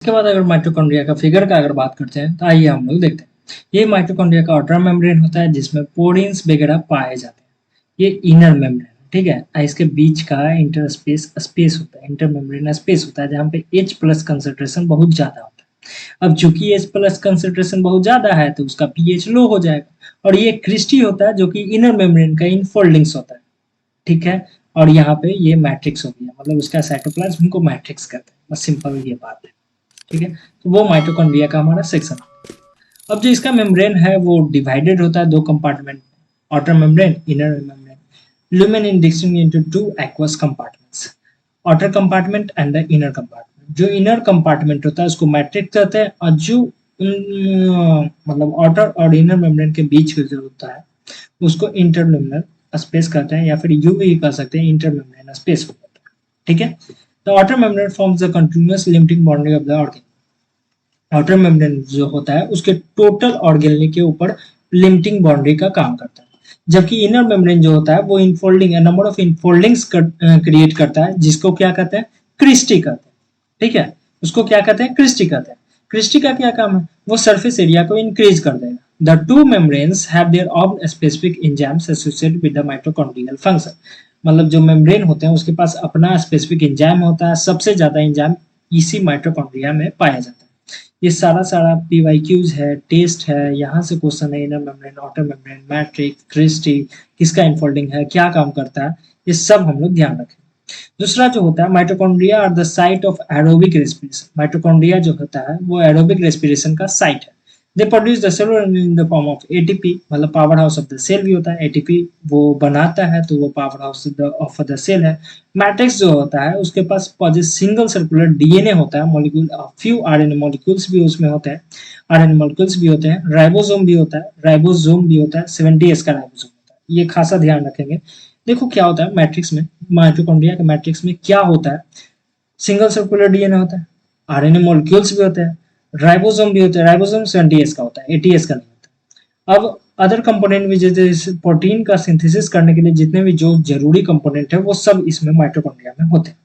इसके बाद अगर माइटोकॉन्ड्रिया का फिगर का अगर बात करते हैं तो आइए हम लोग देखते हैं। ये माइटोकॉन्ड्रिया का आउटर मेम्ब्रेन होता है जिसमें पोरीन्स वगैरह पाए जाते हैं। ये इनर मेम्ब्रेन, ठीक है। इसके बीच का इंटरस्पेस स्पेस होता है, इंटर मेम्ब्रेन स्पेस होता है जहाँ पे H प्लस कंसेंट्रेशन बहुत ज्यादा होता है। अब चूंकि H प्लस कंसेंट्रेशन बहुत ज्यादा है तो उसका pH लो हो जाएगा। और ये क्रिस्टी होता है जो कि इनर मेम्ब्रेन का इनफोल्डिंग्स होता है, ठीक है। और यहाँ पे ये मैट्रिक्स हो गया, मतलब उसका साइटोप्लाज्म को मैट्रिक्स कहते हैं। बस सिंपल ये बात है, ठीक है। तो वो माइटोकॉन्ड्रिया का हमारा सेक्शन। अब जो इसका मेम्ब्रेन है वो डिवाइडेड होता है दो कंपार्टमेंट में, outer membrane, inner membrane. Lumen indexing into two aqueous compartments, outer compartment and the inner compartment. जो इनर कंपार्टमेंट होता है उसको मैट्रिक्स कहते हैं, और जो मतलब आउटर और इनर मेम्ब्रेन के बीच का जो होता है उसको इंटरमेम्ब्रेन स्पेस कहते हैं, या फिर यू भी कह सकते हैं, इंटरमेम्ब्रेन स्पेस होता है, ठीक है। The outer membrane forms the continuous limiting boundary of the organ. Outer membrane जो होता है उसके टोटल ऑर्गेनली के ऊपर लिमिटिंग बाउंड्री का काम करता है, जबकि इनर मेम्ब्रेन जो होता है वो infolding number of infoldings create करता है, जिसको क्या कहते हैं, क्रिस्टी कहते हैं, ठीक है। उसको क्या कहते हैं, क्रिस्टी कहते हैं। क्रिस्टी का क्या काम है, वो सरफेस एरिया को इंक्रीज कर देगा। The two membranes have their own specific enzymes associated with the mitochondrial function. मतलब जो मेम्ब्रेन होते हैं उसके पास अपना स्पेसिफिक एंजाइम होता है, सबसे ज्यादा एंजाइम इसी माइटोकॉन्ड्रिया में पाया जाता है। ये सारा सारा पीवाईक्यूज है, टेस्ट है, यहाँ से क्वेश्चन है, inner membrane, outer membrane, matrix, cristae, किसका इनफोल्डिंग है, क्या काम करता है, ये सब हम लोग ध्यान रखें। दूसरा जो होता है, mitochondria are the site of aerobic respiration. Mitochondria जो होता है वो एरोबिक रेस्पिरेशन का साइट है। They produce the cellular in the form of ATP, मतलब power house of the cell भी होता है। एटीपी वो बनाता है तो वो power house of the cell है। मैट्रिक्स जो होता है उसके पास सिंगल सर्कुलर डीएनए होता है, मॉलिक्यूल, फ्यू आरएनए मॉलिक्यूल्स भी उसमें होते हैं, आरएनए मॉलिक्यूल्स भी होते हैं, राइबोसोम भी होता है, राइबोसोम भी होता है, 70S का राइबोसोम होता है। ये खासा ध्यान रखेंगे। देखो क्या होता है मैट्रिक्स में, माइटोकॉन्ड्रिया के मैट्रिक्स में क्या होता है, सिंगल सर्कुलर डीएनए होता है, आरएनए मॉलिक्यूल्स भी होते हैं, राइबोसोम भी होता है। राइबोसोम 70S का होता है, 80S का नहीं होता। अब अदर कंपोनेंट भी जैसे प्रोटीन का सिंथेसिस करने के लिए जितने भी जो जरूरी कंपोनेंट है वो सब इसमें माइटोकॉन्ड्रिया में होते हैं,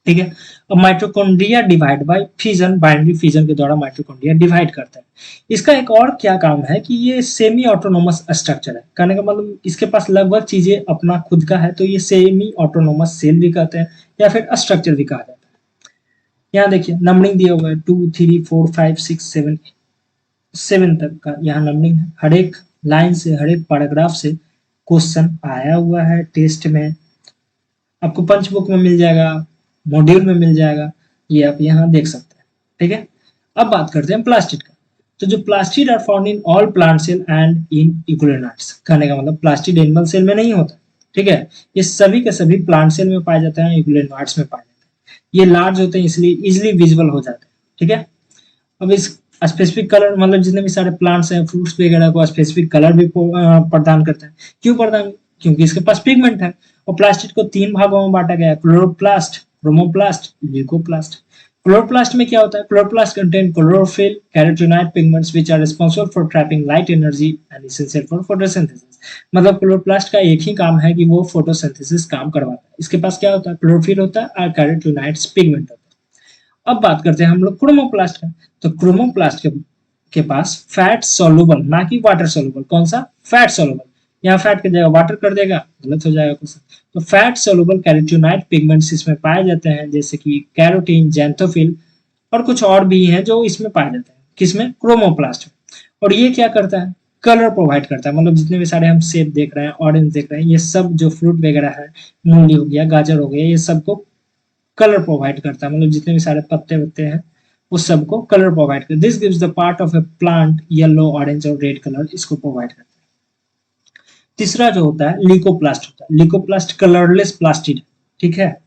ठीक है। अब mitochondria divide by fission, binary fission के द्वारा माइटोकॉन्ड्रिया डिवाइड करता है। इसका एक और क्या काम है कि ये सेमी ऑटोनोमस स्ट्रक्चर है। कहने का मतलब इसके पास लगभग चीजें अपना खुद का है, तो ये सेमी ऑटोनोमस सेल भी कहते हैं या फिर स्ट्रक्चर भी कहा जाता है। यहाँ देखिए नंबरिंग दिया हुआ है 2 3 4 5 6 7 7 तक का यहाँ नंबरिंग है। हर एक लाइन से, हर एक पैराग्राफ से क्वेश्चन आया हुआ है टेस्ट में, आपको पंच बुक में मिल जाएगा, मॉड्यूल में मिल जाएगा, ये आप यहाँ देख सकते हैं, ठीक है। अब बात करते हैं प्लास्टिड का। तो जो plastid are found in all plant cell and in eukaryotes. कहने का मतलब प्लास्टिड एनिमल सेल में नहीं होता, ठीक है। ये सभी के सभी प्लांट सेल में पाए जाते हैं, यूकेरियोट्स में पाए जाते हैं। ये लार्ज होते हैं इसलिए इजिली विजिबल हो जाते हैं, ठीक है। अब इस स्पेसिफिक कलर, मतलब जितने भी सारे प्लांट्स हैं, फ्रूट्स वगैरह को स्पेसिफिक कलर भी प्रदान करता है। क्यों प्रदान, क्योंकि इसके पास पिगमेंट है। और प्लास्टिड को 3 भागों में बांटा गया है, क्लोरोप्लास्ट, क्रोमोप्लास्ट, ल्यूकोप्लास्ट। क्लोरोप्लास्ट में क्या होता है, chloroplast contain chlorophyll, carotenoid pigments which are responsible for trapping light energy and essential for photosynthesis. मतलब क्लोरोप्लास्ट का एक ही काम है कि वो फोटोसिंथेसिस काम करवाता है। इसके पास क्या होता है, क्लोरोफिल होता है और कैरोटीनॉइड्स पिगमेंट होता है। अब बात करते हैं हम लोग क्रोमोप्लास्ट का। तो क्रोमोप्लास्ट के पास फैट सोलुबल, ना कि वाटर सोलुबल, कौन सा, फैट सोलुबल। यहाँ फैट की जगह वाटर कर देगा, गलत हो जाएगा क्वेश्चन। तो फैट सोलुबल कैरोटीनॉइड पिगमेंट्स इसमें पाए जाते हैं, जैसे कि कैरोटीन, जैंथोफिल और कुछ और भी हैं जो इसमें पाए जाते हैं। किसमें, क्रोमोप्लास्ट में। और ये क्या करता है, कलर प्रोवाइड करता है। मतलब जितने भी सारे हम सेब देख रहे हैं, ऑरेंज देख रहे हैं, ये सब जो फ्रूट वगैरह है, मूली हो गया, गाजर हो गया, ये सबको कलर प्रोवाइड करता है। मतलब जितने भी सारे पत्ते वत्ते हैं उस सबको कलर प्रोवाइड करता है। This gives the part of A plant yellow, orange और रेड कलर इसको प्रोवाइड करता है। तीसरा जो होता है ल्यूकोप्लास्ट होता है। ल्यूकोप्लास्ट कलरलेस प्लास्टिड, ठीक है।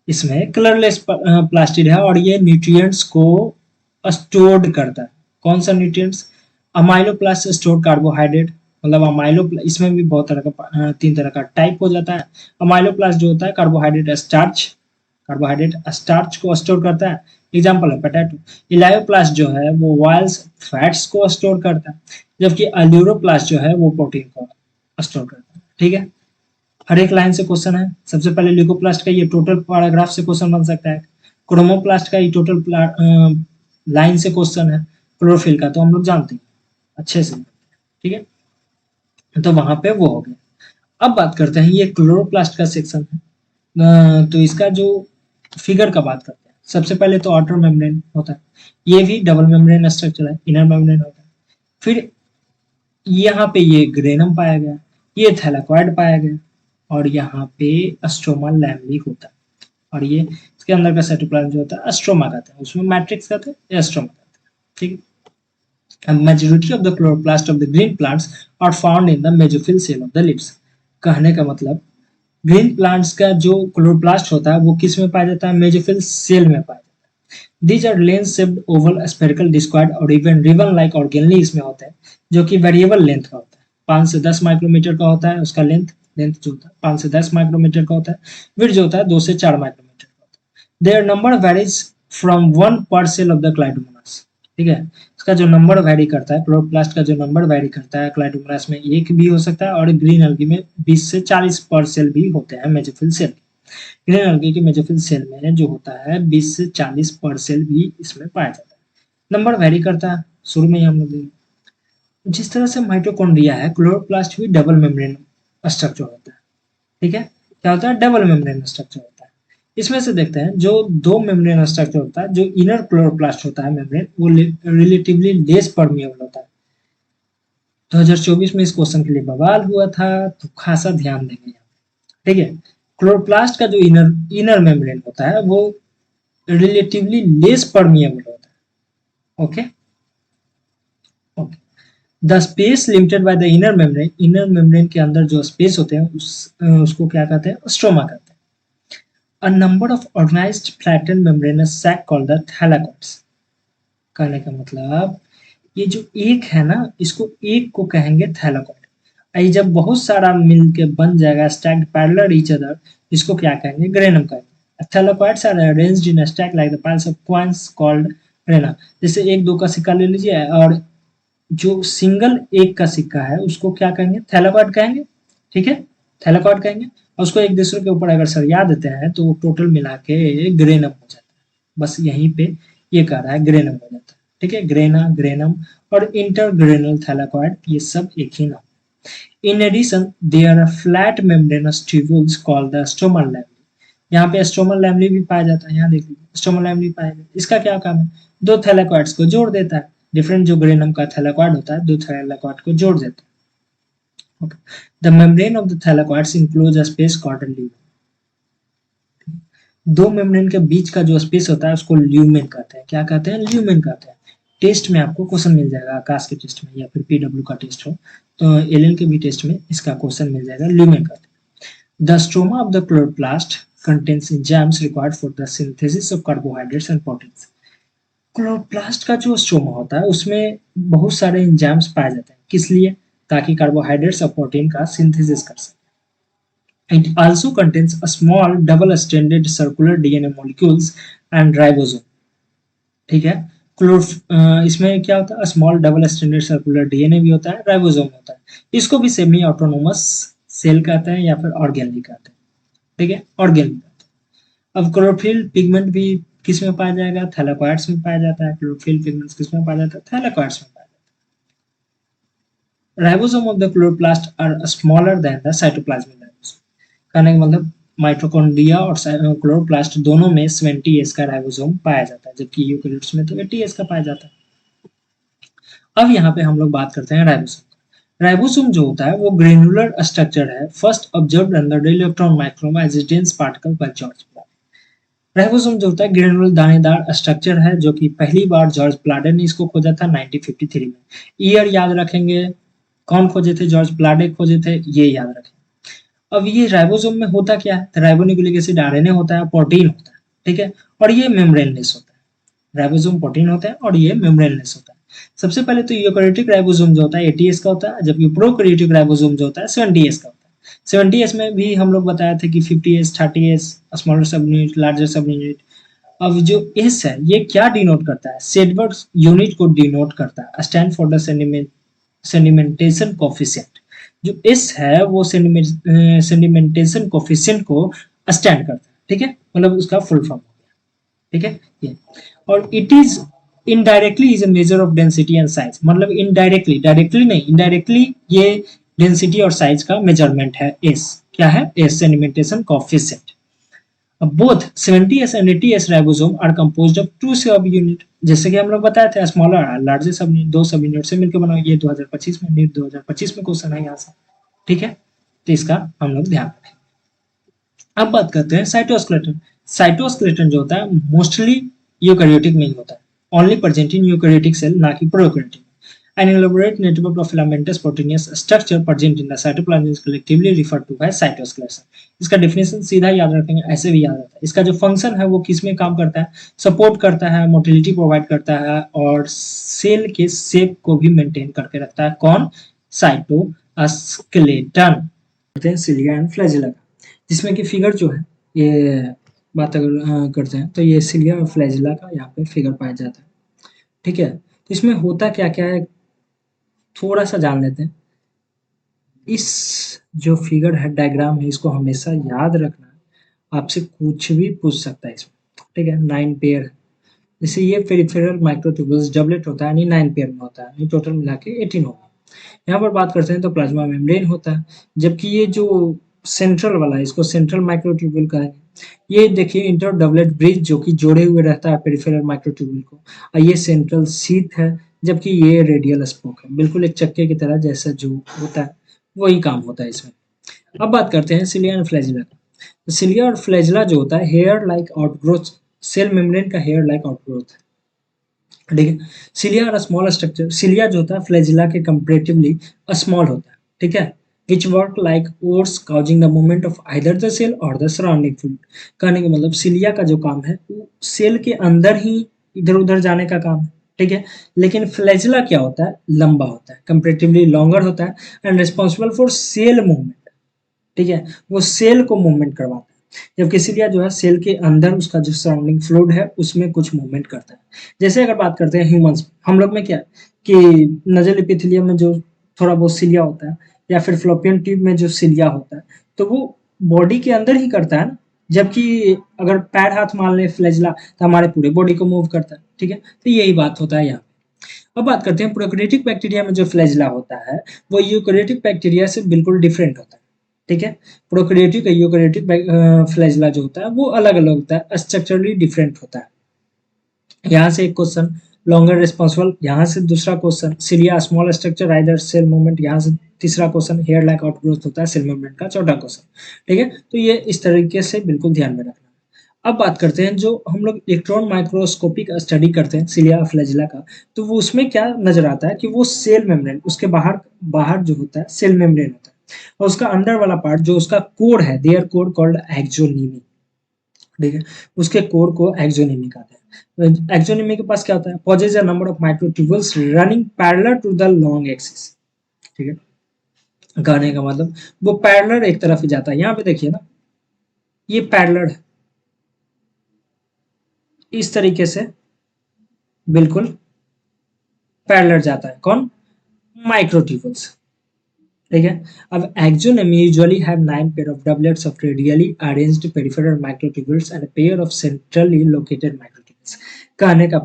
इसमें कलरलेस प्लास्टिड है और ये न्यूट्रिएंट्स को स्टोर्ड करता है। कौन सा न्यूट्रिएंट्स, अमाइलोप्लास्ट स्टोर्ड कार्बोहाइड्रेट। मतलब अमाइलो, इसमें भी बहुत तरह का 3 तरह का टाइप हो जाता है। अमाइलोप्लास्ट जो होता है कार्बोहाइड्रेट स्टार्च, कार्बोहाइड्रेट स्टार्च को स्टोर करता है, एग्जाम्पल है पोटैटो। इलायोप्लास्ट जो है वो वायल्स फैट्स को स्टोर करता है, जबकि अल्यूरोप्लास्ट जो है वो प्रोटीन को स्टोर करता है, ठीक है। हर एक लाइन से क्वेश्चन है। सबसे पहले ल्यूकोप्लास्ट का ये टोटल पैराग्राफ से क्वेश्चन बन सकता है। क्रोमोप्लास्ट का ही टोटल लाइन से क्वेश्चन है, क्लोरोफिल का तो हम लोग जानते हैं अच्छे से, ठीक है, तो वहां पे वो हो गया। अब बात करते हैं ये क्लोरोप्लास्ट का सेक्शन है, तो इसका जो फिगर का बात करते हैं, सबसे पहले तो आउटर मेम्ब्रेन होता है, ये भी डबल मेम्ब्रेन स्ट्रक्चर है, इनर मेम्ब्रेन होता है। फिर यहाँ पे ये ग्रेनम पाया गया, ये थैलाकॉइड पाया गया, और यहाँ पे स्ट्रोमा लैमली होता है, और ये इसके अंदर का साइटोप्लाज्म जो होता है स्ट्रोमा कहते हैं, उसमें मैट्रिक्स कहते हैं या स्ट्रोमा कहते हैं, ठीक है। Majority of the chloroplast of the green plants are found in the mesophyll cell of the leaves। कहने का मतलब ग्रीन प्लांट्स का जो क्लोरोप्लास्ट होता है वो किस में पाया जाता है, मेजोफिल सेल में पाया जाता है। These are lens shaped oval spherical discoid और इवन रिबन लाइक ऑर्गेनली इसमें होता है, जो कि वेरिएबल लेंथ का होता है, 5 से 10 माइक्रोमीटर का होता है उसका लेंथ जो होता है 5 से 10 माइक्रोमीटर का होता है, विड्थ जो होता है 2 से 4 माइक्रोमीटर का होता है। देयर नंबर वेरीज फ्रॉम 1 पर सेल ऑफ द क्लाइडोमोनास, ठीक है। इसका जो नंबर वैरी करता है, क्लोरोप्लास्ट का जो नंबर वैरी करता है, क्लाइडोमोनास में 1 भी हो सकता है और ग्रीन एल्गी में 20 से 40 पर सेल भी होते हैं मेसोफिल सेल। ग्रीन एल्गी के मेसोफिल सेल में जो होता है 20 से 40 पर सेल भी इसमें पाया जाता है, नंबर वैरी करता है, शुरू में ही हम लोग देखेंगे। जिस तरह से माइटोकॉन्ड्रिया है, क्लोरोप्लास्ट भी डबल मेम्ब्रेन स्ट्रक्चर होता है, ठीक है। क्या होता है, डबल मेम्ब्रेन स्ट्रक्चर होता है। इसमें से देखते हैं जो दो मेम्ब्रेन स्ट्रक्चर होता है, जो इनर क्लोरोप्लास्ट होता है मेम्ब्रेन, वो रिलेटिवली लेस परमिएबल होता है। 2024 में इस क्वेश्चन के लिए बवाल हुआ था, तो खासा ध्यान देंगे, ठीक है। क्लोरोप्लास्ट का जो इनर मेम्ब्रेन होता है वो रिलेटिवली लेस परमिएबल होता है, okay okay. The space limited by the inner membrane के अंदर जो स्पेस होते हैं उसको क्या कहते हैं, स्ट्रोमा कहते हैं। A number of organized flattened membranous sac called the thylakoids। कहने का मतलब ये जो एक है ना, इसको एक को कहेंगे थैलाकॉइड। आई जब बहुत सारा मिल के बन जाएगा स्टैक्ड पैरेलल ईच अदर, इसको क्या कहेंगे, ग्रेनम कहेंगे। Thylakoids are arranged in a stack like the piles of coins called grana. जैसे 1-2 का सिक्का ले लीजिए, और जो सिंगल एक का सिक्का है उसको क्या कहेंगे, थैलाकॉइड कहेंगे, ठीक है, थैलाकॉइड कहेंगे। और उसको एक दूसरे के ऊपर अगर सरिया देते हैं तो वो टोटल मिला के ग्रेनम हो जाता है। बस यहीं पे ये कह रहा है ग्रेनम हो जाता है, ठीक है। ग्रेना, ग्रेनम और इंटरग्रेनल थैलाकॉइड ये सब एक ही नाम। In addition there are flat membranous tubules called the stromal lamellae. यहाँ पे स्ट्रोमल लैमली भी पाया जाता है, यहाँ देख लीजिए स्ट्रोमल लैमली पाया जाता है। इसका क्या काम है, दो थैलाकॉइड्स को जोड़ देता है। डिफरेंट जो ग्रेनम का थैलाकॉइड होता है, दो थैलाकॉइड को जोड़ देता है। Okay. The membrane of the thylakoids includes a space called a lumen। दो मेम्ब्रेन के बीच का जो स्पेस होता है उसको ल्यूमेन कहते हैं। क्या कहते हैं, ल्यूमेन कहते हैं। टेस्ट में आपको क्वेश्चन मिल जाएगा, आकाश के टेस्ट में या फिर पीडब्ल्यू का टेस्ट हो तो एलएल के भी टेस्ट में इसका क्वेश्चन मिल जाएगा, ल्यूमेन कहते हैं। The stroma of the chloroplast contains enzymes required for the synthesis of carbohydrates and proteins. Chloroplast का जो स्ट्रोमा होता है उसमें बहुत सारे एंजाइम्स पाए जाते हैं, किस लिए, ताकि कार्बोहाइड्रेट्स और प्रोटीन का सिंथेसिस कर सके। It also contains a small double-stranded circular DNA molecules and ribosome। ठीक है, इसमें क्या होता है, small double standard circular DNA भी होता है, राइबोसोम होता है। इसको भी सेमी ऑटोनोमस सेल कहते हैं या फिर ऑर्गेनली कहते हैं, ठीक है, ऑर्गेनली कहते हैं। अब क्लोरोफिल पिगमेंट भी किस में पाया जाएगा, थैलाकॉइड्स में पाया जाता है। क्लोरोफिल पिगमेंट्स किस में पाया जाता है, थैलाकॉइड्स में पाया जाता है। Ribosome of the chloroplast are smaller than the cytoplasmic ribosome. कहने का मतलब माइटोकॉन्ड्रिया और क्लोरोप्लास्ट दोनों में 70S का राइबोसोम पाया जाता है, जबकि यूकेरियोट्स में तो 80S का पाया जाता है। अब यहाँ पे हम लोग बात करते हैं राइबोसोम। राइबोसोम जो होता है वो ग्रेनुलर स्ट्रक्चर है, first observed under electron microscope as dense particle by George Palade. Ribosome जो होता है ग्रेनुलर दानेदार स्ट्रक्चर है, जो कि पहली बार जॉर्ज प्लाडे ने इसको खोजा था 1953 में। ईयर याद रखेंगे, कौन खोजे थे, जॉर्ज प्लाडे खोजे थे, ये याद रखेंगे। अब ये राइबोसोम में होता क्या है, तो राइबोन्यूक्लिक एसिड आरएनए होता है, प्रोटीन होता है, ठीक है, और ये मेम्ब्रेनलेस होता है। राइबोसोम प्रोटीन होता है और ये मेम्ब्रेनलेस होता है। सबसे पहले तो यूकेरियोटिक राइबोसोम जो होता है 80S का होता है, जबकि प्रोकैरियोटिक राइबोसोम जो होता है 70S का होता है। 70S में भी हम लोग बताया था कि 50S, 30S, स्मॉलर सब यूनिट, लार्जर सब यूनिट। अब जो S है ये क्या डिनोट करता है, सेडबर्ग यूनिट को डिनोट करता है, stand for the sedimentation coefficient. जो S है वो सेडिमेंटेशन कोफिशिएंट को स्टैंड करता है, ठीक है, मतलब उसका फुल फॉर्म हो गया। ठीक है ये। और it is indirectly is a measure of density and size, मतलब इनडायरेक्टली, डायरेक्टली नहीं, इनडायरेक्टली ये डेंसिटी और साइज का मेजरमेंट है। एस क्या है? S sedimentation coefficient. Both 70s and 80s ribosome are composed of two subunit, जैसे कि हम लोग बताए थे स्मॉलर लार्जर सब यूनिट, दो सब यूनिट से मिलकर बना। ये 2025 में, नीट 2025 में क्वेश्चन है यहाँ से, ठीक है। तो इसका हम लोग ध्यान रखें। अब बात करते हैं साइटोस्केलेटन। साइटोस्केलेटन जो होता है मोस्टली यूकैरियोटिक में ही होता है, only present in eukaryotic cell, ना कि prokaryotic. An elaborate network of filamentous proteinous structure present in the cytoplasm is collectively referred to as cytoskeleton. इसका डेफिनेशन सीधा याद रखेंगे, ऐसे भी याद रहता है। इसका जो फंक्शन है वो किस में काम करता है? सपोर्ट करता है, मोटिलिटी प्रोवाइड करता है, और सेल के शेप को भी मेंटेन करके रखता है। कौन? साइटोस्केलेटन। करते हैं सिलिया एंड फ्लैजिला, जिसमें कि फिगर जो है, ये बात अगर करते हैं तो ये सिलिया और फ्लैजिला का यहाँ पे फिगर पाया जाता है, ठीक है। तो इसमें होता क्या क्या है थोड़ा सा जान लेते हैं। इस जो फिगर है, डायग्राम है, इसको हमेशा याद रखना है। आपसे कुछ भी पूछ सकता है इसमें, ठीक है। 9 पेयर, जैसे ये पेरिफेरल माइक्रोट्यूबुल्स डबलेट होता है, यानी 9 पेयर में होता है, यानी टोटल मिला के 18 होगा। यहाँ पर बात करते हैं तो प्लाज्मा मेम्ब्रेन होता है, जबकि ये जो सेंट्रल वाला है, इसको सेंट्रल माइक्रोट्यूबुल कहेंगे। ये देखिए इंटर डबलेट ब्रिज जो कि जोड़े हुए रहता है पेरिफेरल माइक्रोट्यूबुल को, और ये सेंट्रल सीथ है, जबकि ये रेडियल स्पोक है, बिल्कुल एक चक्के की तरह जैसा जो होता है वही काम होता है इसमें। अब बात करते हैं सिलिया एंड फ्लैजिला का। सिलिया और फ्लैजिला जो होता है hair like outgrowth, cell membrane का हेयर लाइक आउटग्रोथ, ठीक है। सिलिया और स्मॉल स्ट्रक्चर, सिलिया जो होता है फ्लैजिला के कंपैरेटिवली स्मॉल होता है, ठीक है, which work like oars causing the movement of either the cell or the surrounding fluid. कहने का मतलब सिलिया का जो काम है वो सेल के अंदर ही इधर उधर जाने का काम है, ठीक है। लेकिन फ्लैजिला क्या होता है? लंबा होता है, कंपैरेटिवली लॉन्गर होता है, and responsible for sale movement, ठीक है, वो सेल को मूवमेंट करवाता है। जबकि सिलिया जो है सेल के अंदर उसका जो सराउंडिंग फ्लूइड है उसमें कुछ मूवमेंट करता है। जैसे अगर बात करते हैं ह्यूमंस, हम लोग में क्या कि नजल एपिथेलियम में जो थोड़ा बहुत सिलिया होता है, या फिर फ्लोपियन ट्यूब में जो सिलिया होता है, तो वो बॉडी के अंदर ही करता है ना। जबकि अगर पैर हाथ मान ले फ्लैजिला तो हमारे पूरे बॉडी को मूव करता है, ठीक है। तो यही बात होता है यहाँ। अब बात करते हैं प्रोकैरियोटिक बैक्टीरिया में जो फ्लैजिला होता है वो यूकैरियोटिक बैक्टीरिया से बिल्कुल डिफरेंट होता है, ठीक है। प्रोकैरियोटिक यूकैरियोटिक फ्लैजिला जो होता है वो अलग अलग होता है, स्ट्रक्चरली डिफरेंट होता है। यहाँ से एक क्वेश्चन, लॉन्गर रिस्पॉन्सिबल, यहाँ से दूसरा question, cilia small structure either cell movement, यहाँ से तीसरा क्वेश्चन, हेयर लाइक आउटग्रोथ होता है सेल मूवमेंट का चौथा क्वेश्चन, ठीक है। तो ये इस तरीके से बिल्कुल ध्यान में रखना। अब बात करते हैं जो हम लोग इलेक्ट्रॉन माइक्रोस्कोपिक स्टडी करते हैं सिलिया फ्लैजिला का, तो वो उसमें क्या नजर आता है कि वो सेल मेम्ब्रेन, उसके बाहर बाहर जो होता है सेल मेम्ब्रेन होता है, और उसका अंदर वाला पार्ट जो उसका कोर है, देयर कोर कॉल्ड एक्सोनीमी, ठीक है। उसके कोर को एक्सोनीमी कहते हैं। एक्सोनीमी के पास क्या होता है? Possesses a number of microtubules running parallel to the long axis, ठीक है। कहने का मतलब वो पैरेलल एक तरफ ही जाता है। यहाँ पे देखिए ना, ये पैरेलल है इस तरीके से, बिल्कुल पैरेलल जाता है। कौन? माइक्रोट्यूबुल्स, ठीक है। अब axoneme usually have 9 pair of doublets of radially arranged peripheral microtubules and a pair of centrally located microtubules। कहने का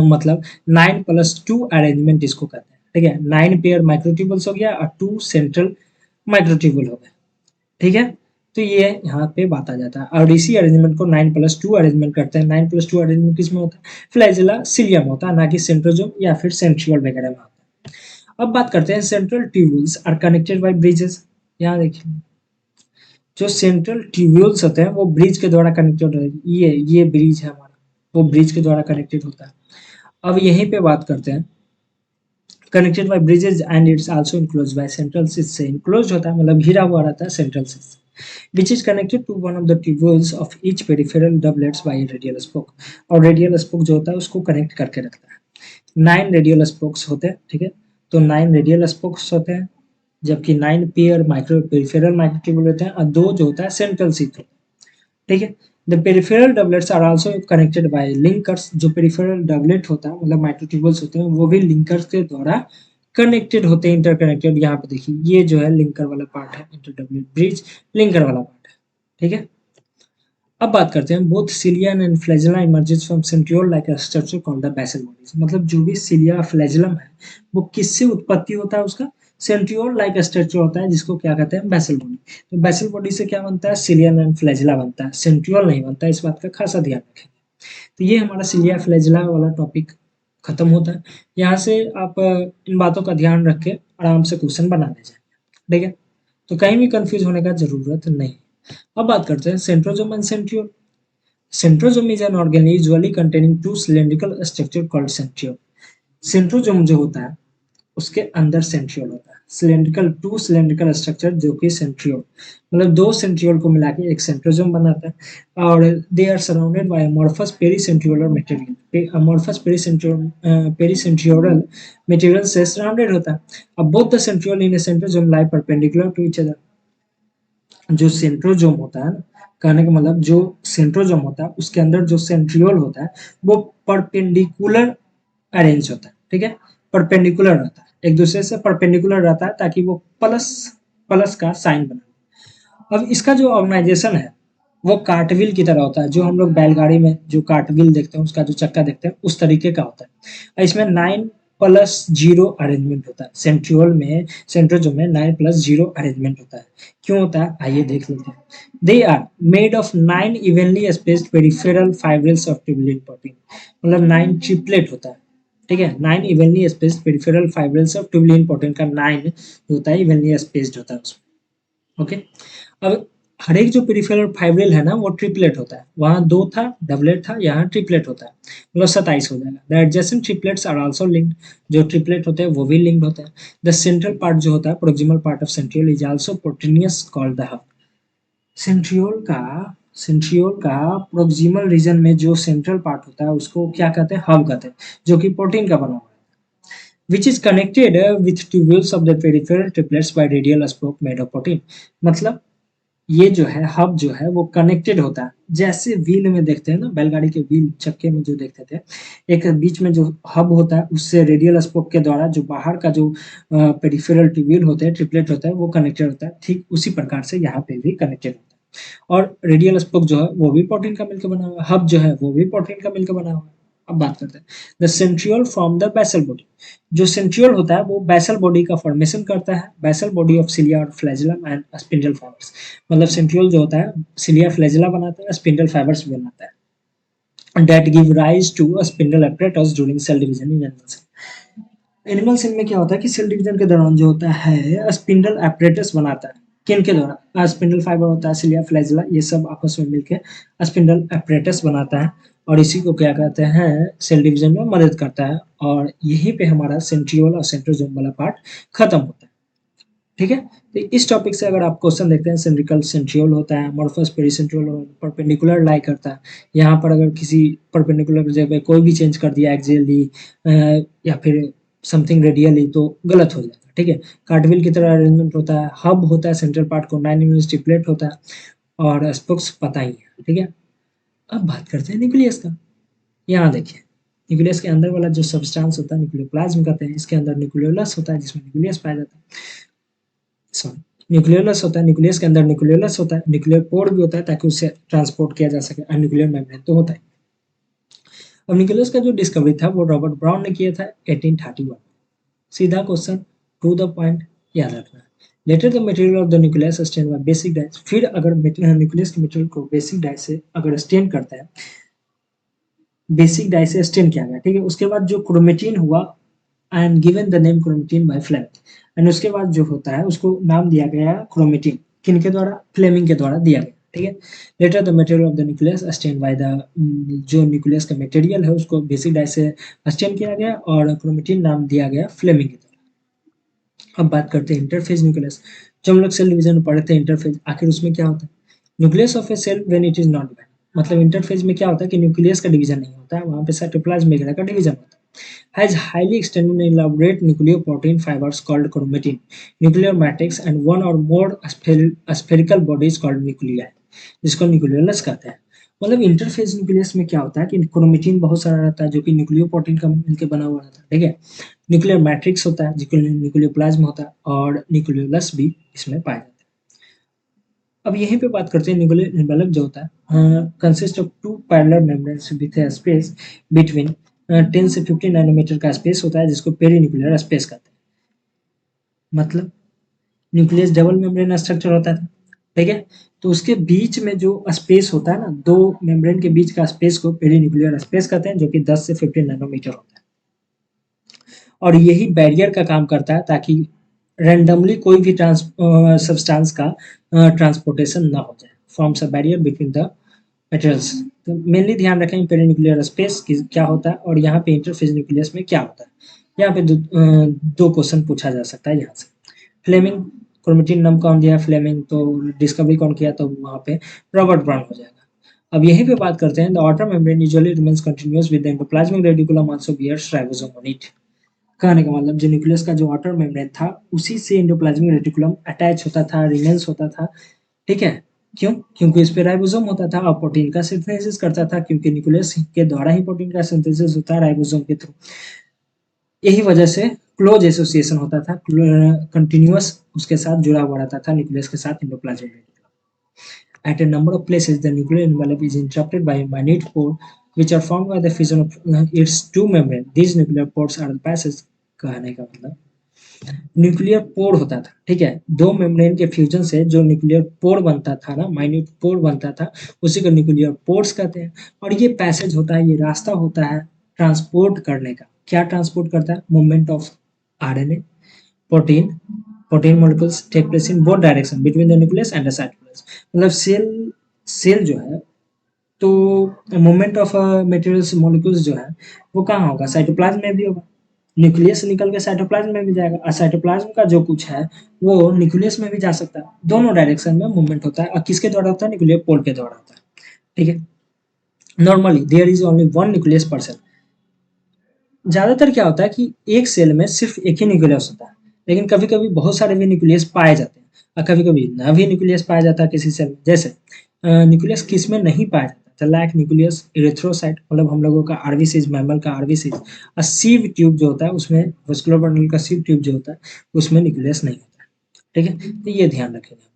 मतलब 9 प्लस 2 अरेंजमेंट इसको कहते हैं, ठीक है। 9 पेयर माइक्रोट्यूबुल्स हो गया और 2 सेंट्रल माइक्रोट्यूबुल हो गए, ठीक है। तो ये यहाँ पे बात आ जाता है, और इसी अरेंजमेंट को 9 प्लस 2 अरेंजमेंट करते हैं। 9 प्लस 2 अरेंजमेंट किसमें होता है? फ्लैजिला सिलियम होता है, ना कि सेंट्रोजोम या फिर सेंट्रियोल वगैरह में होता है। अब बात करते हैं central tubules are connected by bridges. यहाँ देखिए जो सेंट्रल ट्यूब्यूल्स होते हैं वो ब्रिज के द्वारा कनेक्टेड है। ये ब्रिज है हमारा, वो ब्रिज के द्वारा कनेक्टेड होता है। अब यहीं पे बात करते हैं connected by bridges and it's also enclosed by central sheath, से इनक्लोज्ड होता है मतलब घिरा हुआ रहता है central sheath, which is connected to one of the tubules of each peripheral doublets by a radial spoke। और रेडियल स्पोक जो होता है उसको कनेक्ट करके रखता है। 9 रेडियल स्पोक्स होते हैं, ठीक है। तो 9 रेडियल स्पोक्स होते हैं, जबकि 9 पेयर माइक्रो पेरिफेरल माइक्रोट्यूबुल होते हैं, और 2 जो होता है सेंट्रल सीथ होता है, ठीक है। The peripheral doublets are also connected by linkers. जो पेरिफेरल डबलेट होता है मतलब माइक्रोट्यूबुल्स होते हैं वो भी लिंकर्स के द्वारा कनेक्टेड होते हैं, इंटरकनेक्टेड। यहाँ पे देखिए ये जो है लिंकर वाला पार्ट है, इंटर डबलेट ब्रिज लिंकर वाला पार्ट है, ठीक है। अब बात करते हैं both cilia and flagella emerges from centriole like a structure called the basal bodies. मतलब जो भी सिलिया फ्लैजेलम है वो किससे उत्पत्ति होता है, उसका सेंट्रियोल लाइक स्ट्रक्चर होता है जिसको क्या कहते हैं, बेसल बॉडी। तो बेसल बॉडी से क्या बनता है, सिलिया एंड फ्लैजेला बनता है, सेंट्रियोल नहीं बनता है, इस बात का खासा ध्यान रखें। तो ये हमारा सिलिया फ्लैजेला वाला टॉपिक खत्म होता है। यहाँ से आप इन बातों का ध्यान रख के आराम से क्वेश्चन बना ले जाएंगे, ठीक है। तो कहीं भी कंफ्यूज होने का जरूरत नहीं। अब बात करते हैं centrosome and centriole. Centrosome is an organ usually containing two cylindrical structure called centriole. Centrosome जो होता है उसके अंदर सेंट्रियोल होता है, सिलिंड्रिकल टू सिलिंड्रिकल स्ट्रक्चर जो कि सेंट्रियोल, मतलब दो सेंट्रियोल को मिला के एक सेंट्रोजोम बनाता है। और they are surrounded by amorphous pericentriolar material, amorphous pericentriolar material से सराउंडेड होता है। अब both the centriole in a centrosome lie perpendicular to each other. जो सेंट्रोजोम होता है ना, कहने का मतलब जो सेंट्रोजोम होता है उसके अंदर जो सेंट्रियोल होता है वो परपेंडिकुलर अरेंज होता है, ठीक है, परपेंडिकुलर रहता है, एक दूसरे से परपेंडिकुलर रहता है ताकि वो प्लस प्लस का साइन बना। अब इसका जो ऑर्गेनाइजेशन है वो कार्टविल की तरह होता है, जो हम लोग बैलगाड़ी में जो कार्टविल देखते हैं उसका जो चक्का देखते हैं उस तरीके का होता है। इसमें 9+0 अरेंजमेंट होता है, सेंट्रियोल में सेंट्रोजोम में 9+0 अरेंजमेंट होता है। क्यों होता है आइए देख लेते हैं। They are made of 9 evenly spaced peripheral fibrils of tubulin protein. मतलब 9 ट्रिपलेट होता है, ठीक है, 9 evenly spaced peripheral fibrils of tubulin protein का 9 होता है, इवनली स्पेस्ड होता है उसमें। ओके। अब हर एक जो पेरिफेरल फाइब्रिल है ना वो ट्रिपलेट होता है, वहां दो था डबलेट था, यहाँ ट्रिपलेट होता है, मतलब 27 हो जाएगा। The adjacent triplets are also linked. जो ट्रिपलेट होते हैं वो भी लिंक्ड होते हैं। द सेंट्रल पार्ट जो होता है proximal part of centriole is also proteinaceous called the hub. Centriole का सेंट्रियोल का प्रोक्सिमल रीजन में जो सेंट्रल पार्ट होता है उसको क्या कहते हैं, हब कहते हैं, जो कि प्रोटीन का बना हुआ है, which is connected with tubules of the peripheral triplets by radial spoke made of protein। मतलब ये जो है हब जो है वो कनेक्टेड होता है, जैसे व्हील में देखते हैं ना, बैलगाड़ी के व्हील चक्के में जो देखते थे, एक बीच में जो हब होता है उससे रेडियल स्पोक के द्वारा जो बाहर का जो पेरिफेरल ट्यूब्यूल होते हैं ट्रिपलेट होता है वो कनेक्टेड होता है, ठीक उसी प्रकार से यहाँ पे भी कनेक्टेड होता है। और रेडियल स्पोक जो है वो भी प्रोटीन का मिलकर बना हुआ है, हब जो है वो भी प्रोटीन का मिलकर बना हुआ है। अब बात करते हैं the centriole from the basal body. जो सेंट्रियोल होता है वो बेसल बॉडी का फॉर्मेशन करता है, basal body of cilia or flagellum and spindle fibres. मतलब सेंट्रियोल जो होता है सिलिया फ्लैजेला बनाता है, स्पिंडल फाइबर्स भी बनाता है, that give rise to a spindle apparatus during cell division in animal cell. Animal cell में क्या होता है कि सेल डिवीजन के दौरान जो होता है स्पिंडल एपरेटस बनाता है, किन के द्वारा, स्पिंडल फाइबर होता है सिलिया फ्लैजेला, ये सब आपस में मिलकर स्पिंडल एपरेटस बनाता है और इसी को क्या कहते हैं सेल डिवीजन में मदद करता है। और यहीं पे हमारा सेंट्रियोल और सेंट्रोजोम वाला पार्ट खत्म होता है, ठीक है। तो इस टॉपिक से अगर आप क्वेश्चन देखते हैं सिंड्रिकल सेंट्रियोल होता है, अमॉर्फस पेरीसेंट्रियोल परपेंडिकुलर लाई करता है। यहाँ पर अगर किसी परपेंडिकुलर की जगह कोई भी चेंज कर दिया एक्सियली या फिर समथिंग रेडियली तो गलत हो जाएगा, ठीक है। कार्टविल की तरह अरेंजमेंट होता है, हब होता है सेंट्रल पार्ट को 9 यूनिट स्टिपलेट होता है और स्पोक्स पता ही है, ठीक है। अब बात करते हैं न्यूक्लियस का। यहाँ देखिए न्यूक्लियस के अंदर वाला जो सब्सटेंस होता है न्यूक्लियोप्लाज्म कहते हैं, इसके अंदर न्यूक्लियोलस होता है जिसमें न्यूक्लियस पाया जाता है, सॉरी न्यूक्लियोलस होता है, न्यूक्लियस के अंदर न्यूक्लियोलस होता है, न्यूक्लियर पोर भी होता है ताकि उसे ट्रांसपोर्ट किया जा सके, और न्यूक्लियर मेम्ब्रेन तो होता है। अब न्यूक्लियस का जो डिस्कवरी था वो रॉबर्ट ब्राउन ने किया था 1831। सीधा क्वेश्चन, टू द पॉइंट, याद रखना। Later the material of the nucleus stain by basic dyes. फिर अगर न्यूक्लियस के मटेरियल को बेसिक डाई से अगर स्टेन करता है, बेसिक डाई से स्टेन किया गया, ठीक है, उसके बाद जो क्रोमेटिन हुआ and given the name chromatin by Flemming. And उसके बाद जो होता है उसको नाम दिया गया क्रोमेटिन, किनके द्वारा, फ्लेमिंग के द्वारा दिया गया, ठीक है। Later the material of the nucleus stain by the, जो न्यूक्लियस का मटेरियल है उसको बेसिक डाई से स्टेन किया गया और क्रोमेटिन नाम दिया गया फ्लेमिंग के द्वारा। अब बात करते हैं इंटरफेज न्यूक्लियस। जो हम लोग सेल डिवीजन में पढ़े थे इंटरफेज, आखिर उसमें क्या होता है, nucleus of a cell when it is not divided. मतलब इंटरफेज में क्या होता है कि न्यूक्लियस का डिवीजन नहीं होता है, वहां पे साइटोप्लाज्म वगैरह का डिवीजन होता है। Has highly extended and elaborate nucleoprotein fibers called chromatin, nuclear matrix, and one or more spherical bodies called nuclei, जिसको न्यूक्लियोलस कहते हैं। मतलब इंटरफेज न्यूक्लियस में क्या होता है कि क्रोमेटिन बहुत सारा रहता है जो कि न्यूक्लियोप्रोटीन का मिलकर बना हुआ रहता है, ठीक है। न्यूक्लियर मैट्रिक्स होता है जिसको न्यूक्लियोप्लाज्म होता है और न्यूक्लियोलस भी इसमें पाया जाता है। अब यहीं पे बात करते हैं न्यूक्लियर एनवेलप जो होता है consist of two parallel membranes with a space between 10 से 15 नैनोमीटर का स्पेस होता है जिसको पेरीन्यूक्लियर स्पेस कहते हैं। मतलब न्यूक्लियस डबल मेम्ब्रेन स्ट्रक्चर होता है, ठीक है। तो उसके बीच में जो स्पेस होता है ना, दो मेम्ब्रेन के बीच का स्पेस को पेरीन्यूक्लियर स्पेस कहते हैं, जो कि 10 से 15 नैनोमीटर होता है। और यही बैरियर का काम करता है ताकि रैंडमली कोई भी सब्सटेंस का ट्रांसपोर्टेशन ना हो जाए, forms a barrier between the materials. तो मेनली ध्यान रखें पेरीन्यूक्लियर स्पेस क्या होता है और यहाँ पे इंटरफेस न्यूक्लियस में क्या होता है। यहाँ पे दो क्वेश्चन पूछा जा सकता है यहाँ से। फ्लेमिंग क्रोमेटिन नाम कौन दिया? फ्लेमिंग। तो डिस्कवरी कौन किया? तो वहाँ पे रॉबर्ट ब्राउन हो जाएगा। अब यहीं पे बात करते हैं the outer membrane usually remains continuous with the endoplasmic reticulum also bears ribosome on it. कहने का मतलब जो न्यूक्लियस का जो आउटर मेम्ब्रेन था उसी से एंडोप्लाज्मिक रेटिकुलम अटैच होता था, रिमेंस होता था, ठीक है। क्यों? क्योंकि इस पे राइबोसोम होता था और प्रोटीन का सिंथेसिस करता था, क्योंकि न्यूक्लियस के द्वारा ही प्रोटीन का सिंथेसिस होता है राइबोसोम के थ्रू। यही वजह से क्लोज एसोसिएशन होता था, कंटिन्यूअस उसके साथ जुड़ा हुआ रहता था न्यूक्लियस के साथ endoplasmic reticulum. At a number of places, the nuclear envelope is interrupted by minute pores, which are formed by the fusion of its two membranes. These nuclear pores are the passage। कहने का मतलब nuclear pore होता था, ठीक है। दो membrane के fusion से जो न्यूक्लियर पोर बनता था ना, माइन्यूट पोर बनता था, उसी को न्यूक्लियर पोर्स कहते हैं। और ये पैसेज होता है, ये रास्ता होता है ट्रांसपोर्ट करने का। क्या ट्रांसपोर्ट करता है? Movement of RNA, protein, protein molecules take place in both direction between the nucleus and the cytoplasm. मतलब सेल सेल जो है, तो मूवमेंट ऑफ मटेरियल्स मॉलिक्यूल्स जो है वो कहाँ होगा? साइटोप्लाज्म में भी होगा। न्यूक्लियस से निकल के साइटोप्लाज्म में भी जाएगा और साइटोप्लाज्म का जो कुछ है वो न्यूक्लियस में भी जा सकता है। दोनों डायरेक्शन में मूवमेंट होता है और किसके द्वारा होता है? न्यूक्लियर पोल के द्वारा होता है, ठीक है। Normally there is only one nucleus per cell. ज्यादातर क्या होता है कि एक सेल में सिर्फ एक ही न्यूक्लियस होता है, लेकिन कभी कभी बहुत सारे भी न्यूक्लियस पाए जाते हैं और कभी कभी न भी न्यूक्लियस पाया जाता है किसी सेल में। जैसे न्यूक्लियस किस में नहीं पाया जाता? लैक न्यूक्लियस इरेथ्रोसाइट, मतलब हम लोगों का आरबीसीज, मैमल का आरबीसीज। और सीव ट्यूब जो होता है उसमें, वस्कुलर बंडल का सीव ट्यूब जो होता है उसमें न्यूक्लियस नहीं होता है, ठीक है। तो ये ध्यान रखेंगे।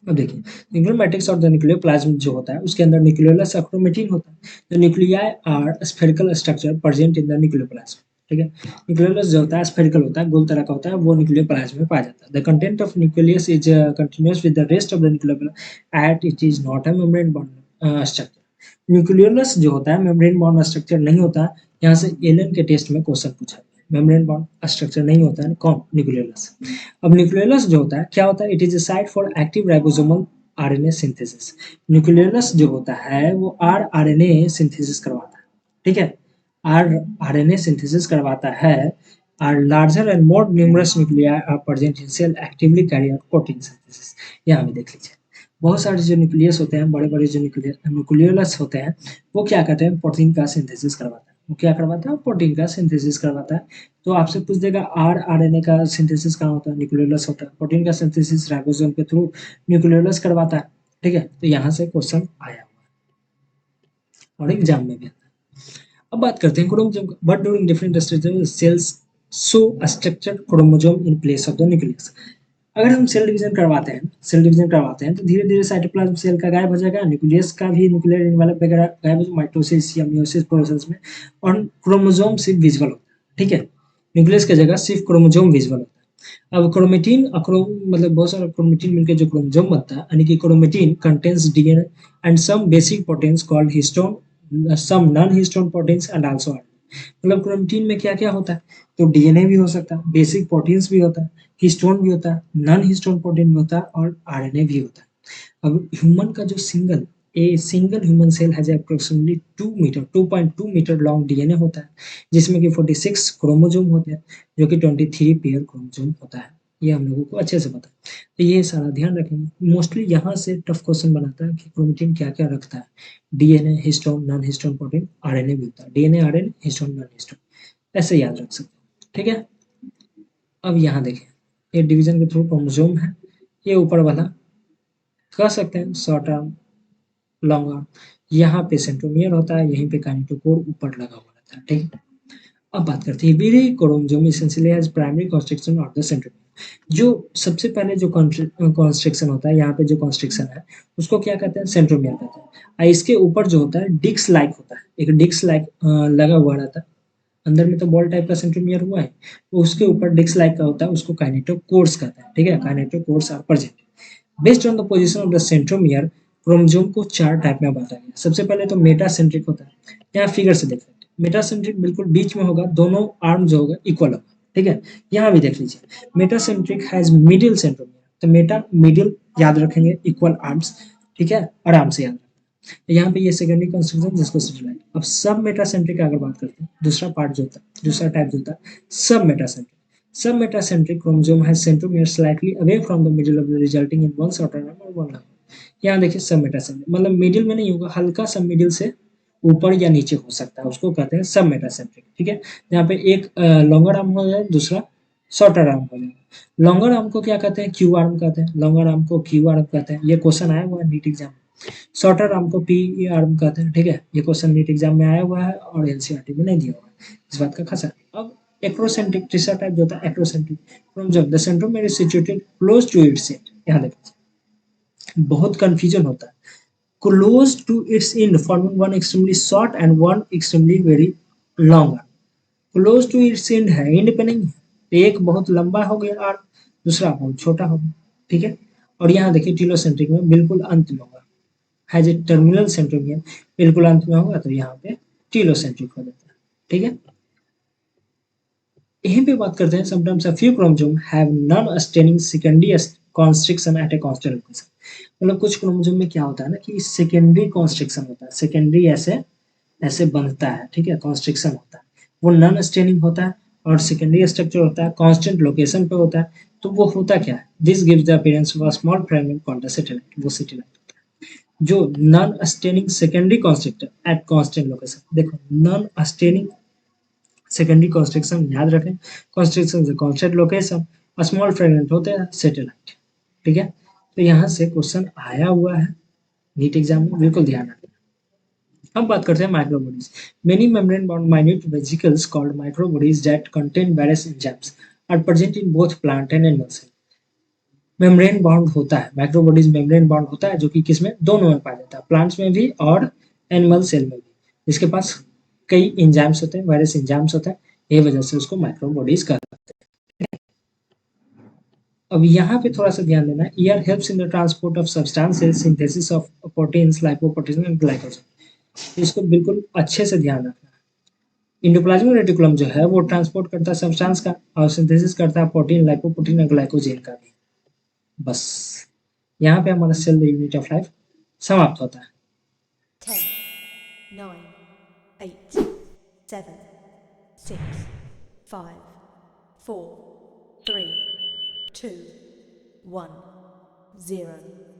अब देखिए nuclear matrix or the nucleoplasm जो होता है उसके अंदर न्यूक्लियोलस एक्रोमेटिन होता है। The nuclei are spherical structure present in the nucleoplasm, ठीक है। न्यूक्लियोलस जो होता है स्फेरिकल होता है, गोल तरह का होता है, वो न्यूक्लियर प्लाज्म में पाया जाता है। The content of nucleus is continuous with the rest of the nuclear at it is not a membrane bond structure. Nucleolus जो होता है मेम्ब्रेन बॉन्ड स्ट्रक्चर नहीं होता। यहाँ से एलन के टेस्ट में क्वेश्चन पूछा गया, मेम्ब्रेन बॉन्ड स्ट्रक्चर नहीं होता है कौन? न्यूक्लियोलस। अब न्यूक्लियोलस जो होता है क्या होता है? It is a site for active ribosomal RNA synthesis. Nucleolus जो होता है वो आरएनए सिंथेसिस करवाता है, ठीक है। आरएनए सिंथेसिस करवाता है। Are larger and more numerous nuclei are present in cell actively carry out protein synthesis. यहाँ भी देख लीजिए, बहुत सारे जो न्यूक्लियस होते हैं, बड़े बड़े जो न्यूक्लियोलस होते हैं, वो क्या करते हैं? प्रोटीन का सिंथेसिस करवाता है। वो क्या करवाता है? प्रोटीन का सिंथेसिस करवाता है। तो आपसे पूछ देगा आरएनए का सिंथेसिस कहाँ होता है? न्यूक्लियोलस होता है। प्रोटीन का सिंथेसिस राइबोसोम के थ्रू न्यूक्लियोलस करवाता है, ठीक है। तो यहाँ से क्वेश्चन आया हुआ है और एग्जाम में भी आता है। अब बात करते हैं क्रोमोसोम का। But during different stages cells show structured chromosome in place of the nucleus. अगर हम सेल डिवीजन करवाते हैं, तो धीरे धीरे साइटोप्लाज्म सेल का गायब हो जाएगा, न्यूक्लियस का भी, न्यूक्लियर एनवेलप वगैरह गायब हो जाएगा माइटोसिस या मियोसिस प्रोसेस में, और क्रोमोसोम सिर्फ विजुअल होता है, ठीक है। न्यूक्लियस की जगह सिर्फ क्रोमोसोम विजुअल होता है। अब क्रोमेटिन मतलब बहुत सारा क्रोमेटिन मिलकर जो क्रोमोसोम बनता है, यानी कि chromatin contains DNA and some basic proteins called histone, some non histone proteins and also RNA. मतलब क्रोमेटिन में क्या क्या होता है? तो डीएनए भी हो सकता है, बेसिक प्रोटीन्स भी होता है, हिस्टोन भी होता है, नॉन हिस्टोन प्रोटीन भी होता है और आरएनए भी होता है। अब ह्यूमन का जो single human cell has approximately 2 metre long DNA होता है, जिसमें कि 46 क्रोमोसोम होते हैं, जो कि 23 पेयर क्रोमोसोम होता है। ये हम लोगों को अच्छे से पता है। तो ये सारा ध्यान रखेंगे। मोस्टली यहाँ से टफ क्वेश्चन बनाता है कि क्रोमेटिन क्या क्या रखता है। DNA, histone, non histone protein, RNA भी होता है। DNA, RNA, histone, non histone, ऐसे याद रख सकते हैं, ठीक है। अब यहाँ देखें, ये डिवीजन के थ्रू क्रोमोसोम है, ये ऊपर वाला कह सकते हैं शॉर्ट आर्म, लॉन्ग आर्म। यहाँ पे सेंट्रोमियर होता है, यहीं पे काइनेटोकोर ऊपर लगा हुआ रहता है, ठीक है। अब बात करते हैं वीरे chromosome essentially has primary construction of the centromere. जो सबसे पहले जो कंस्ट्रक्शन होता है, यहाँ पे जो कंस्ट्रक्शन है उसको क्या कहते हैं, सेंट्रोमियर कहते हैं। और इसके ऊपर जो होता है डिक्स लाइक होता है, एक डिक्स लाइक लगा हुआ रहता है। अंदर में तो बॉल टाइप का सेंट्रोमियर हुआ है, तो उसके ऊपर डिक्स लाइक का होता है, उसको काइनेटोकोर्स कहते हैं। ठीक है, kinetochores are present based on the position of the centromere. Chromosome को 4 टाइप में बांटा गया। सबसे पहले तो मेटासेंट्रिक होता है, यहाँ फिगर से देख सकते हैं। मेटासेंट्रिक बिल्कुल बीच में होगा, दोनों आर्म जो होगा इक्वल होगा। ठीक है, यहाँ भी देख लीजिए मेटासेंट्रिक हैज मिडिल सेंट्रोमियर, तो मेटा मिडिल याद रखेंगे, इक्वल आर्म्स। ठीक है, आराम से याद रखें। यहाँ पे ये सेकेंडरी कंस्ट्रक्शन जिसको सेटेलाइट। अब सब मेटासेंट्रिक अगर बात करते हैं, दूसरा पार्ट जो होता है, दूसरा टाइप जो होता है सब metacentric. Submetacentric chromosome has centromere slightly away from the middle of the resulting in one shorter arm or one longer. यहाँ देखिए सबमेटासेंट्रिक मतलब मिडिल में नहीं होगा, हल्का सा मिडिल से ऊपर या नीचे हो सकता है, उसको कहते हैं सबमेटासेंट्रिक। ठीक है, यहाँ पे एक लॉन्गर आर्म हो जाए, दूसरा शॉर्टर आर्म हो जाए। लॉन्गर आर्म को क्या कहते हैं, क्यू आर्म कहते हैं। लॉन्गर आर्म को क्यू आर्म कहते हैं, ये क्वेश्चन आया हुआ है नीट एग्जाम में। शॉर्टर आर्म को पी आर्म कहते हैं। ठीक है, ये क्वेश्चन नीट एग्जाम में आया हुआ है और एनसीईआरटी में नहीं दिया हुआ है, इस बात का खासा। अब एक्रोसेंट्रिक तीसरा टाइप जो होता है acrocentric chromosome the centromere is situated close to its end. यहाँ देखिए बहुत कंफ्यूजन होता है, close to its end forming one extremely short and one extremely very long. Close to its end है, एंड पे नहीं है। एक बहुत लंबा हो गया और दूसरा बहुत छोटा हो गया। ठीक है, और यहाँ देखिए टीलोसेंट्रिक में बिल्कुल अंत में होगा, हैज ए टर्मिनल सेंट्रोमियर, बिल्कुल अंत में होगा, तो यहाँ पे टीलोसेंट्रिक हो जाता है। ठीक है, यहीं पे बात करते हैं sometimes a few chromosome have non staining secondary constriction at a constant location. मतलब कुछ क्रोमोसोम में क्या होता है ना कि सेकेंडरी कॉन्स्ट्रिक्शन होता है, सेकेंडरी ऐसे ऐसे बंधता है। ठीक है, कॉन्स्ट्रिक्शन होता है, वो नॉन स्टेनिंग होता है और सेकेंडरी स्ट्रक्चर होता है, कांस्टेंट लोकेशन पे होता है। तो वो होता क्या है, this gives the appearance of a small fragment called the satellite. वो सैटेलाइट जो non staining secondary constrictor at constant location. देखो नॉन स्टेनिंग सेकेंडरी कॉन्स्ट्रिक्शन याद रखें, कॉन्स्ट्रिक्शन से कांस्टेंट लोकेशन, स्मॉल फ्रेगमेंट होते हैं सैटेलाइट। ठीक है, तो यहाँ से क्वेश्चन आया हुआ है नीट एग्जाम में, बिल्कुल ध्यान रखना। अब बात करते हैं microbodies. Many membrane bound minute vesicles called microbodies that contain various enzymes are present in both plant and animal cell. Membrane bound होता है, माइक्रोबॉडीज मेम्ब्रेन बाउंड होता है, जो कि किसमें, दोनों में पाया जाता है, प्लांट्स में भी और एनिमल सेल में भी। इसके पास कई एंजाइम्स होते हैं, वेरियस एंजाइम्स होते हैं, ये वजह से उसको माइक्रोबॉडीज कहते हैं। अब यहाँ पे थोड़ा सा ध्यान देना, year helps in the transport of substances, synthesis of proteins, lipoprotein and glycogen. इसको बिल्कुल अच्छे से ध्यान रखना। इंडोप्लाज्मिक रेटिकुलम जो है वो ट्रांसपोर्ट करता है सब्सटेंस का और सिंथेसिस करता है प्रोटीन, लाइपोप्रोटीन और ग्लाइकोजन का भी। बस यहाँ पे हमारा सेल यूनिट ऑफ लाइफ समाप्त होता है। 10, 9, 8, 7, 6, 5, 4, 3, 2, 1, 0.